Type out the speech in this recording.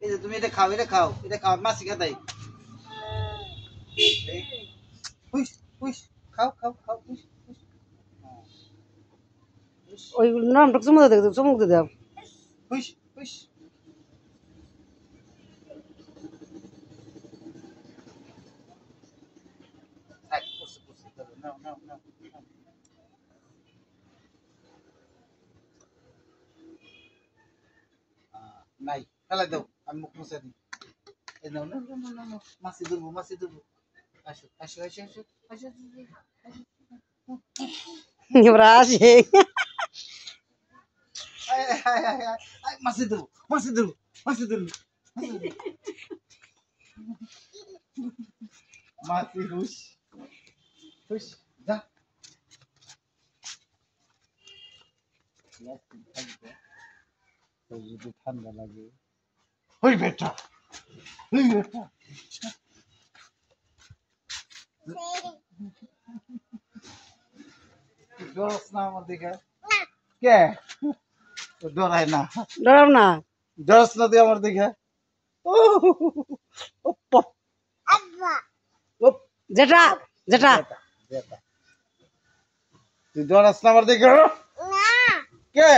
এই যে তুমি এটা খাও, এটা খাও, এটা খাও, মাছি খাতাই। হুইস হুইস, খাও খাও খাও, হুইস হুইস। ওই নামটা চুমুক দিয়ে দাও। হুইস হুইস। থাক, পড়ছে পড়ছে, ধরো, নাও নাও নাও নাও। নাই, ফেলাই দাও, আমি মুখ মুছে দিই। এই নাও নাও নাও নাও নাও, নাও। মাছি ধরবো, মাছি ধরবো। আসো আসো আসো আসো আসো আসো। এবার আসে আয় আয় আয় আয় আয়, মাছি ধরবো, মাছি ধরবো, মাছি ধরবো, মাছি হুস হুস, যা। যদি ঠান্ডা লাগে, ওই বেটা, ওই বেটা, ডরস না আমার দিকে? কে ডরায় না? ডরাও না। ডরস না তুই আমার দিকে? ও ও পপ, ও যেটা যেটা বেটা, বেটা, তুই ডরাস না আমার দিকে? কে?